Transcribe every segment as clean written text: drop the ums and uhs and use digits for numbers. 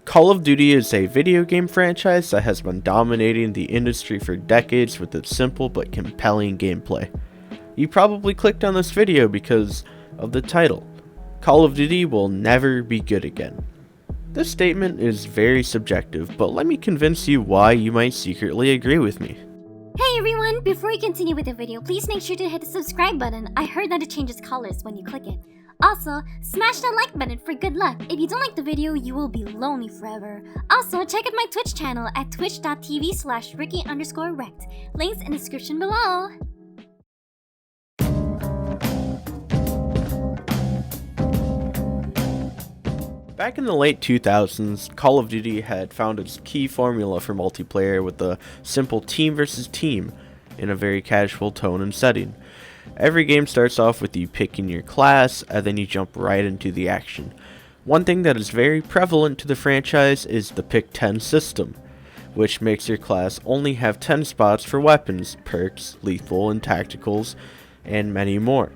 Call of Duty is a video game franchise that has been dominating the industry for decades with its simple but compelling gameplay. You probably clicked on this video because of the title. Call of Duty will never be good again. This statement is very subjective, but let me convince you why you might secretly agree with me. Hey everyone! Before we continue with the video, please make sure to hit the subscribe button. I heard that it changes colors when you click it. Also, smash that like button for good luck. If you don't like the video, you will be lonely forever. Also, check out my Twitch channel at twitch.tv/Ricky_Rect. Links in the description below. Back in the late 2000s, Call of Duty had found its key formula for multiplayer with the simple team versus team in a very casual tone and setting. Every game starts off with you picking your class, and then you jump right into the action. One thing that is very prevalent to the franchise is the Pick 10 system, which makes your class only have 10 spots for weapons, perks, lethal, and tacticals, and many more.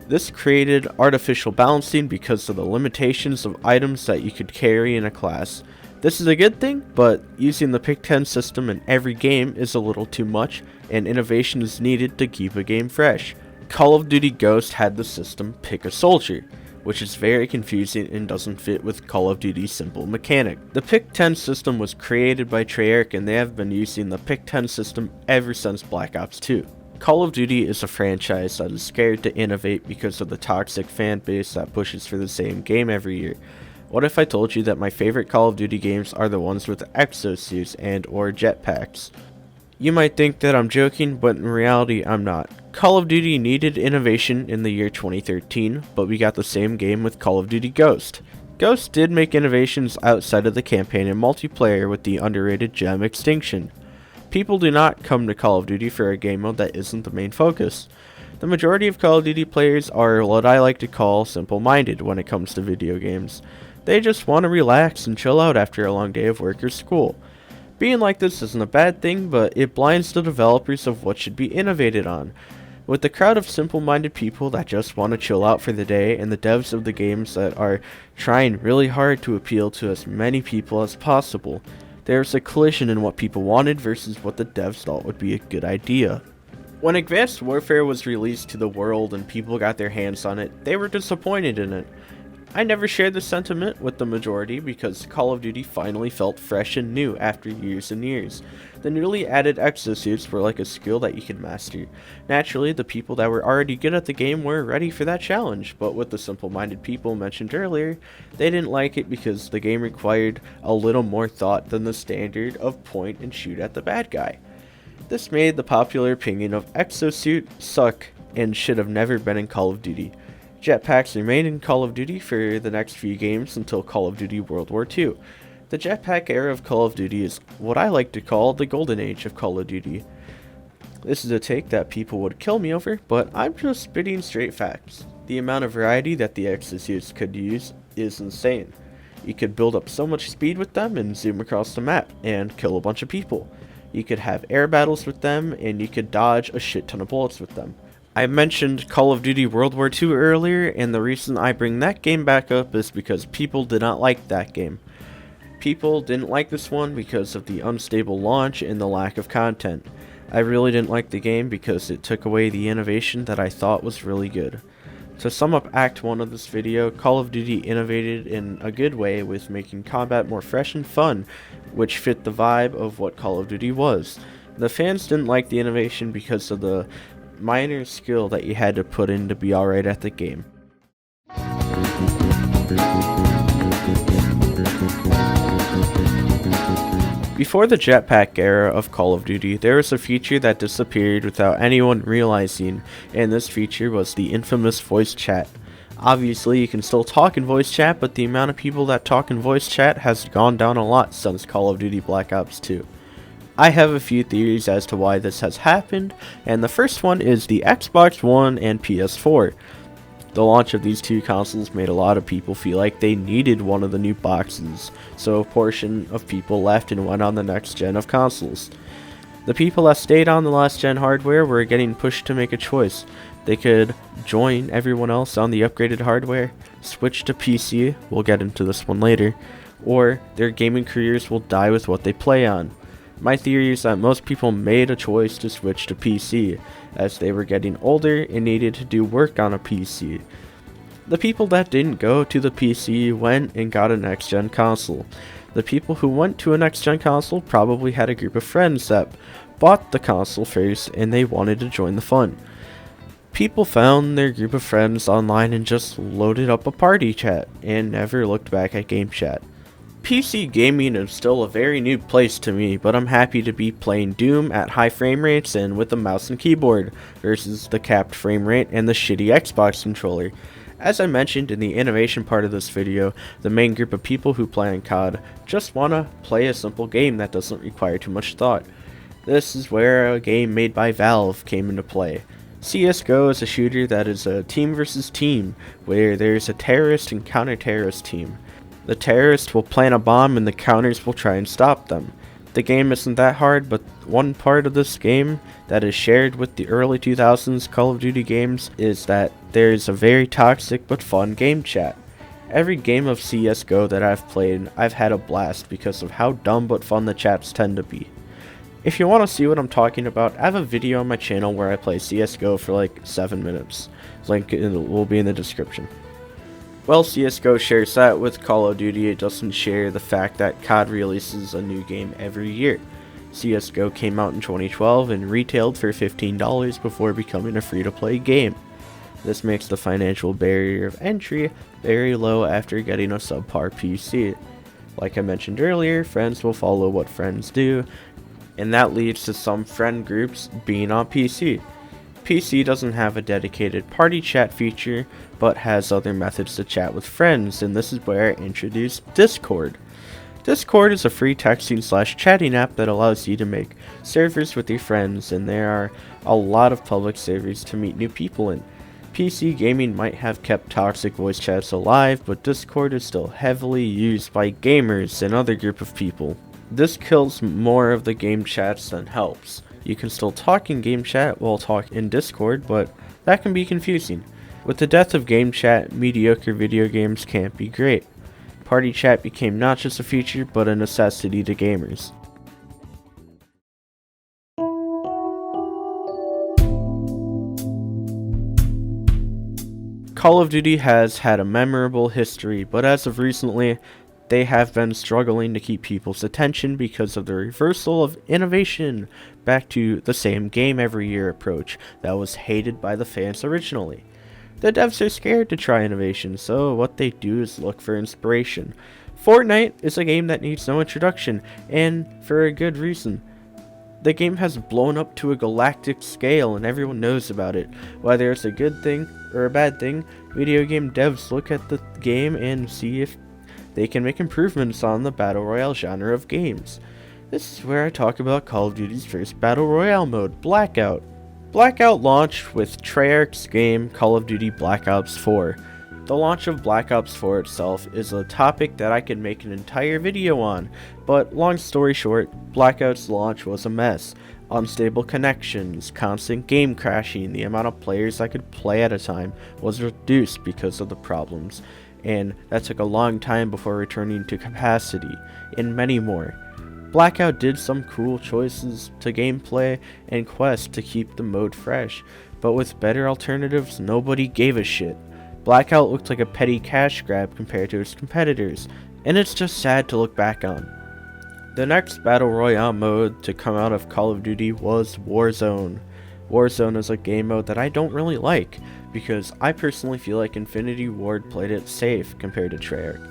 This created artificial balancing because of the limitations of items that you could carry in a class. This is a good thing, but using the Pick 10 system in every game is a little too much, and innovation is needed to keep a game fresh. Call of Duty Ghost had the system Pick a Soldier, which is very confusing and doesn't fit with Call of Duty's simple mechanic. The Pick 10 system was created by Treyarch, and they have been using the Pick 10 system ever since Black Ops 2. Call of Duty is a franchise that is scared to innovate because of the toxic fan base that pushes for the same game every year. What if I told you that my favorite Call of Duty games are the ones with exosuits and or jetpacks? You might think that I'm joking, but in reality I'm not. Call of Duty needed innovation in the year 2013, but we got the same game with Call of Duty Ghost. Ghost did make innovations outside of the campaign and multiplayer with the underrated gem Extinction. People do not come to Call of Duty for a game mode that isn't the main focus. The majority of Call of Duty players are what I like to call simple-minded when it comes to video games. They just want to relax and chill out after a long day of work or school. Being like this isn't a bad thing, but it blinds the developers of what should be innovated on. With the crowd of simple-minded people that just want to chill out for the day, and the devs of the games that are trying really hard to appeal to as many people as possible, there's a collision in what people wanted versus what the devs thought would be a good idea. When Advanced Warfare was released to the world and people got their hands on it, they were disappointed in it. I never shared this sentiment with the majority because Call of Duty finally felt fresh and new after years and years. The newly added exosuits were like a skill that you could master. Naturally, the people that were already good at the game were ready for that challenge, but with the simple-minded people mentioned earlier, they didn't like it because the game required a little more thought than the standard of point and shoot at the bad guy. This made the popular opinion of exosuit suck and should have never been in Call of Duty. Jetpacks remained in Call of Duty for the next few games until Call of Duty World War II. The jetpack era of Call of Duty is what I like to call the golden age of Call of Duty. This is a take that people would kill me over, but I'm just spitting straight facts. The amount of variety that the exosuits could use is insane. You could build up so much speed with them and zoom across the map and kill a bunch of people. You could have air battles with them, and you could dodge a shit ton of bullets with them. I mentioned Call of Duty World War II earlier, and the reason I bring that game back up is because people did not like that game. People didn't like this one because of the unstable launch and the lack of content. I really didn't like the game because it took away the innovation that I thought was really good. To sum up Act 1 of this video, Call of Duty innovated in a good way with making combat more fresh and fun, which fit the vibe of what Call of Duty was. The fans didn't like the innovation because of the minor skill that you had to put in to be alright at the game. Before the jetpack era of Call of Duty, there was a feature that disappeared without anyone realizing, and this feature was the infamous voice chat. Obviously, you can still talk in voice chat, but the amount of people that talk in voice chat has gone down a lot since Call of Duty Black Ops 2. I have a few theories as to why this has happened, and the first one is the Xbox One and PS4. The launch of these two consoles made a lot of people feel like they needed one of the new boxes, so a portion of people left and went on the next gen of consoles. The people that stayed on the last gen hardware were getting pushed to make a choice. They could join everyone else on the upgraded hardware, switch to PC, we'll get into this one later, or their gaming careers will die with what they play on. My theory is that most people made a choice to switch to PC, as they were getting older and needed to do work on a PC. The people that didn't go to the PC went and got a next-gen console. The people who went to a next-gen console probably had a group of friends that bought the console first and they wanted to join the fun. People found their group of friends online and just loaded up a party chat and never looked back at game chat. PC gaming is still a very new place to me, but I'm happy to be playing Doom at high frame rates and with a mouse and keyboard versus the capped frame rate and the shitty Xbox controller. As I mentioned in the innovation part of this video, the main group of people who play on COD just want to play a simple game that doesn't require too much thought. This is where a game made by Valve came into play. CSGO is a shooter that is a team versus team, where there's a terrorist and counter-terrorist team. The terrorists will plant a bomb and the counters will try and stop them. The game isn't that hard, but one part of this game that is shared with the early 2000s Call of Duty games is that there is a very toxic but fun game chat. Every game of CSGO that I've played, I've had a blast because of how dumb but fun the chats tend to be. If you want to see what I'm talking about, I have a video on my channel where I play CSGO for like 7 minutes. Link will be in the description. Well, CSGO shares that with Call of Duty. It doesn't share the fact that COD releases a new game every year. CSGO came out in 2012 and retailed for $15 before becoming a free-to-play game. This makes the financial barrier of entry very low after getting a subpar PC. Like I mentioned earlier, friends will follow what friends do, and that leads to some friend groups being on PC. PC doesn't have a dedicated party chat feature, but has other methods to chat with friends, and this is where I introduced Discord. Discord is a free texting/chatting app that allows you to make servers with your friends, and there are a lot of public servers to meet new people in. PC gaming might have kept toxic voice chats alive, but Discord is still heavily used by gamers and other group of people. This kills more of the game chats than helps. You can still talk in game chat while talk in Discord, but that can be confusing. With the death of game chat, mediocre video games can't be great. Party chat became not just a feature, but a necessity to gamers. Call of Duty has had a memorable history, but as of recently, they have been struggling to keep people's attention because of the reversal of innovation back to the same game every year approach that was hated by the fans originally. The devs are scared to try innovation, so what they do is look for inspiration. Fortnite is a game that needs no introduction, and for a good reason. The game has blown up to a galactic scale and everyone knows about it. Whether it's a good thing or a bad thing, video game devs look at the game and see if they can make improvements on the Battle Royale genre of games. This is where I talk about Call of Duty's first Battle Royale mode, Blackout. Blackout launched with Treyarch's game Call of Duty Black Ops 4. The launch of Black Ops 4 itself is a topic that I could make an entire video on, but long story short, Blackout's launch was a mess. Unstable connections, constant game crashing, the amount of players I could play at a time was reduced because of the problems, and that took a long time before returning to capacity, and many more. Blackout did some cool choices to gameplay and quests to keep the mode fresh, but with better alternatives, nobody gave a shit. Blackout looked like a petty cash grab compared to its competitors, and it's just sad to look back on. The next Battle Royale mode to come out of Call of Duty was Warzone. Warzone is a game mode that I don't really like, because I personally feel like Infinity Ward played it safe compared to Treyarch.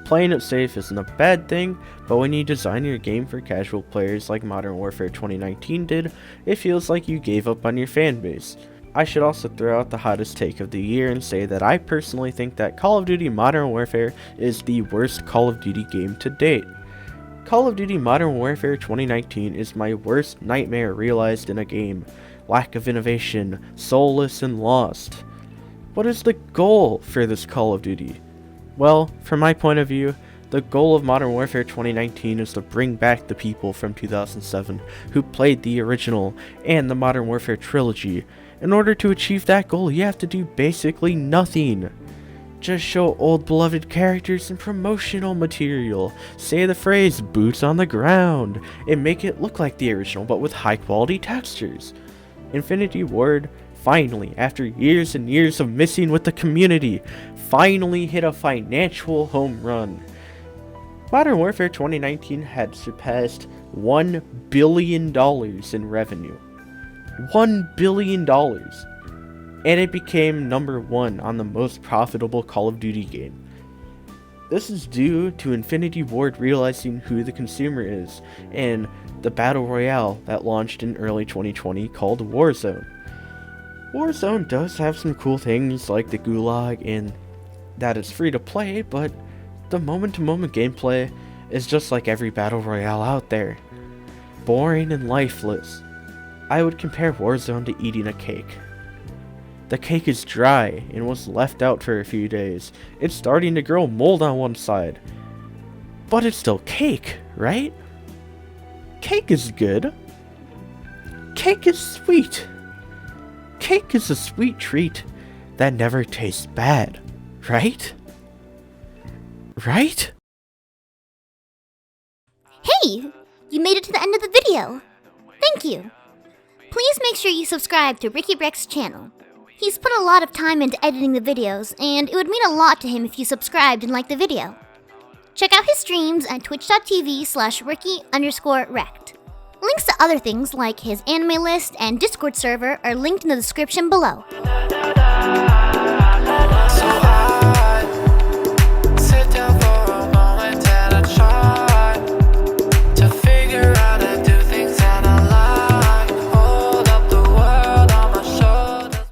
Playing it safe isn't a bad thing, but when you design your game for casual players like Modern Warfare 2019 did, it feels like you gave up on your fanbase. I should also throw out the hottest take of the year and say that I personally think that Call of Duty Modern Warfare is the worst Call of Duty game to date. Call of Duty Modern Warfare 2019 is my worst nightmare realized in a game. Lack of innovation, soulless and lost. What is the goal for this Call of Duty? Well, from my point of view, the goal of Modern Warfare 2019 is to bring back the people from 2007 who played the original and the Modern Warfare trilogy. In order to achieve that goal, you have to do basically nothing. Just show old beloved characters and promotional material. Say the phrase boots on the ground and make it look like the original but with high quality textures. Infinity Ward finally, after years and years of messing with the community, finally hit a financial home run. Modern Warfare 2019 had surpassed $1 billion in revenue. $1 billion. And it became number 1 on the most profitable Call of Duty game. This is due to Infinity Ward realizing who the consumer is, and the Battle Royale that launched in early 2020 called Warzone. Warzone does have some cool things like the Gulag and that it's free to play, but the moment-to-moment gameplay is just like every Battle Royale out there. Boring and lifeless. I would compare Warzone to eating a cake. The cake is dry and was left out for a few days. It's starting to grow mold on one side. But it's still cake, right? Cake is good. Cake is sweet. Cake is a sweet treat that never tastes bad, right? Right? Hey! You made it to the end of the video! Thank you! Please make sure you subscribe to Ricky Breck's channel. He's put a lot of time into editing the videos, and it would mean a lot to him if you subscribed and liked the video. Check out his streams at twitch.tv/Ricky_Rect. Links to other things like his anime list and Discord server are linked in the description below.